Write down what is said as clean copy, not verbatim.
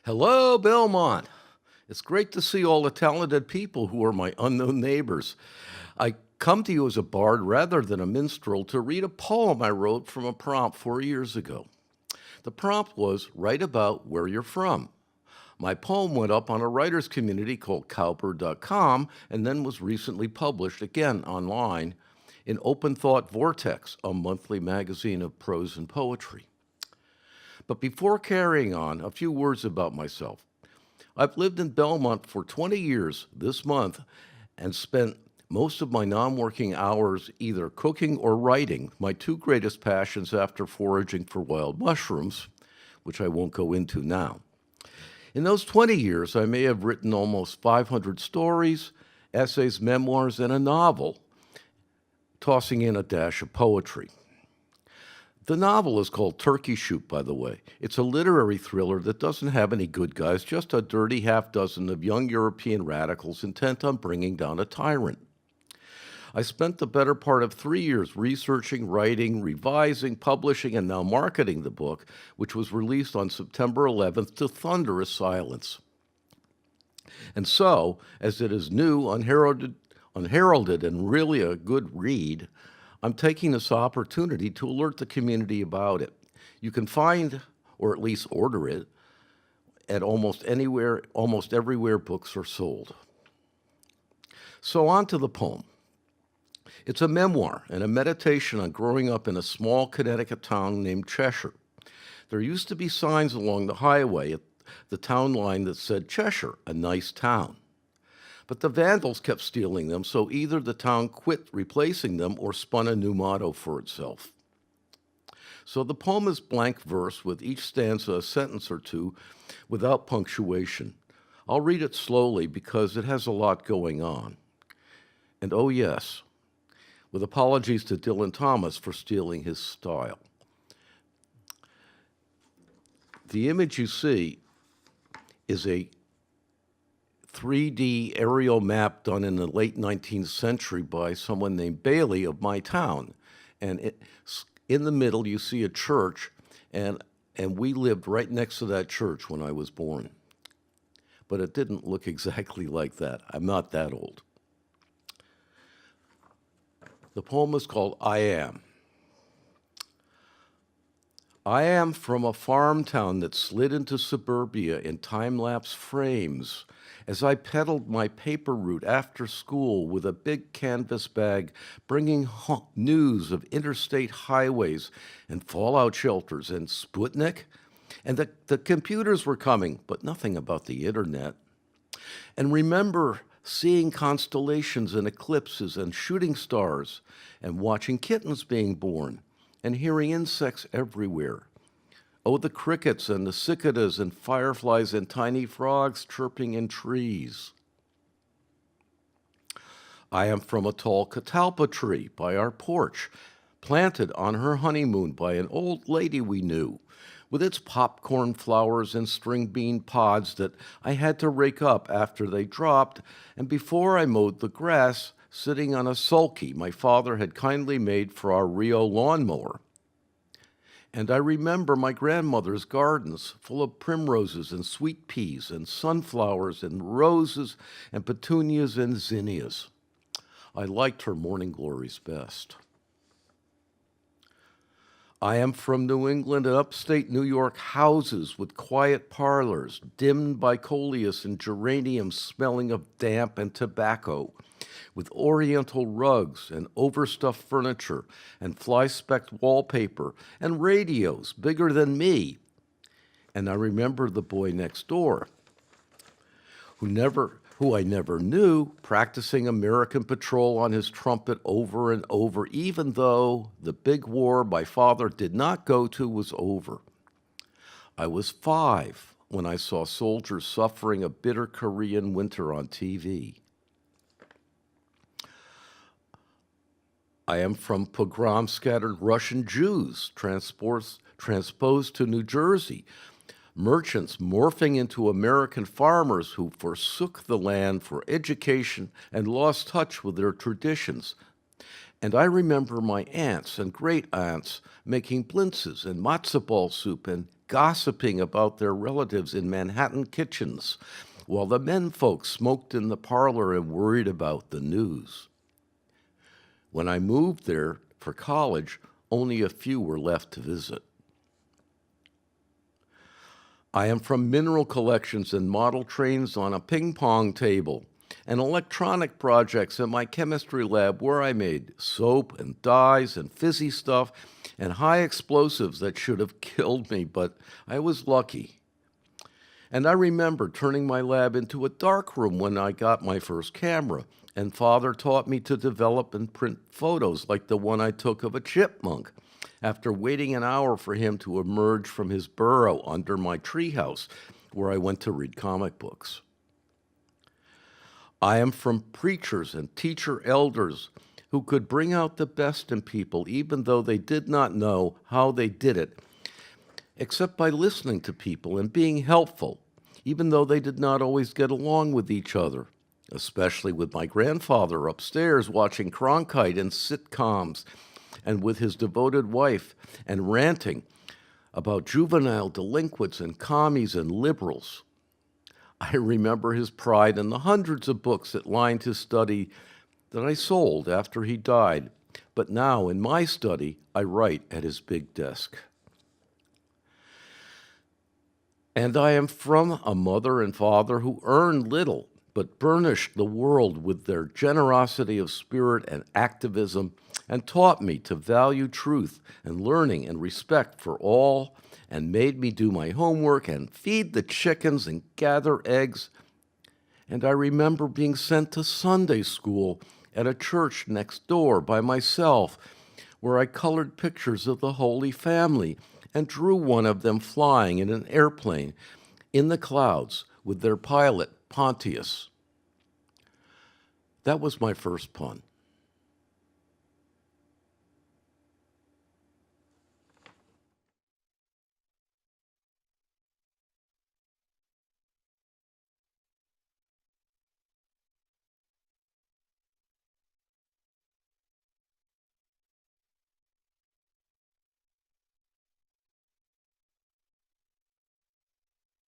Hello, Belmont. It's great to see all the talented people who are my unknown neighbors. I come to you as a bard rather than a minstrel to read a poem I wrote from a prompt 4 years ago. The prompt was write about where you're from. My poem went up on a writers community called cowbird.com and then was recently published again online in Open Thought Vortex, a monthly magazine of prose and poetry. But before carrying on, a few words about myself. I've lived in Belmont for 20 years this month and spent most of my non-working hours either cooking or writing, my two greatest passions after foraging for wild mushrooms, which I won't go into now. In those 20 years, I may have written almost 500 stories, essays, memoirs, and a novel, tossing in a dash of poetry. The novel is called Turkey Shoot, by the way. It's a literary thriller that doesn't have any good guys, just a dirty half dozen of young European radicals intent on bringing down a tyrant. I spent the better part of 3 years researching, writing, revising, publishing, and now marketing the book, which was released on September 11th to thunderous silence. And so, as it is new, unheralded, and really a good read, I'm taking this opportunity to alert the community about it. You can find, or at least order it, at almost everywhere books are sold. So on to the poem. It's a memoir and a meditation on growing up in a small Connecticut town named Cheshire. There used to be signs along the highway at the town line that said Cheshire, a nice town. But the vandals kept stealing them, so either the town quit replacing them or spun a new motto for itself. So the poem is blank verse with each stanza a sentence or two without punctuation. I'll read it slowly because it has a lot going on. And oh yes, with apologies to Dylan Thomas for stealing his style. The image you see is a 3D aerial map done in the late 19th century by someone named Bailey of my town. And in the middle, you see a church, and we lived right next to that church when I was born. But it didn't look exactly like that. I'm not that old. The poem is called I Am. I am from a farm town that slid into suburbia in time-lapse frames as I pedaled my paper route after school with a big canvas bag, bringing news of interstate highways and fallout shelters and Sputnik. And the computers were coming, but nothing about the internet. And remember seeing constellations and eclipses and shooting stars and watching kittens being born and hearing insects everywhere. Oh, the crickets and the cicadas and fireflies and tiny frogs chirping in trees. I am from a tall catalpa tree by our porch, planted on her honeymoon by an old lady we knew, with its popcorn flowers and string bean pods that I had to rake up after they dropped, and before I mowed the grass, sitting on a sulky my father had kindly made for our Rio lawnmower. And I remember my grandmother's gardens full of primroses and sweet peas and sunflowers and roses and petunias and zinnias. I liked her morning glories best. I am from New England and upstate New York houses with quiet parlors, dimmed by coleus and geraniums smelling of damp and tobacco, with oriental rugs and overstuffed furniture and fly-specked wallpaper and radios bigger than me. And I remember the boy next door, who I never knew, practicing American Patrol on his trumpet over and over, even though the big war my father did not go to was over. I was 5 when I saw soldiers suffering a bitter Korean winter on TV. I am from pogrom-scattered Russian Jews transposed to New Jersey, merchants morphing into American farmers who forsook the land for education and lost touch with their traditions, And I remember my aunts and great-aunts making blintzes and matzo ball soup and gossiping about their relatives in Manhattan kitchens, while the men folks smoked in the parlor and worried about the news. When I moved there for college, only a few were left to visit. I am from mineral collections and model trains on a ping pong table, and electronic projects in my chemistry lab where I made soap and dyes and fizzy stuff and high explosives that should have killed me, but I was lucky. And I remember turning my lab into a darkroom when I got my first camera, and Father taught me to develop and print photos like the one I took of a chipmunk after waiting an hour for him to emerge from his burrow under my treehouse where I went to read comic books. I am from preachers and teacher elders who could bring out the best in people even though they did not know how they did it, except by listening to people and being helpful, even though they did not always get along with each other, especially with my grandfather upstairs watching Cronkite and sitcoms, and with his devoted wife and ranting about juvenile delinquents and commies and liberals. I remember his pride in the hundreds of books that lined his study that I sold after he died, but now in my study I write at his big desk. And I am from a mother and father who earned little, but burnished the world with their generosity of spirit and activism, and taught me to value truth and learning and respect for all, and made me do my homework and feed the chickens and gather eggs. And I remember being sent to Sunday school at a church next door by myself, where I colored pictures of the Holy Family and drew one of them flying in an airplane in the clouds with their pilot, Pontius. That was my first pun.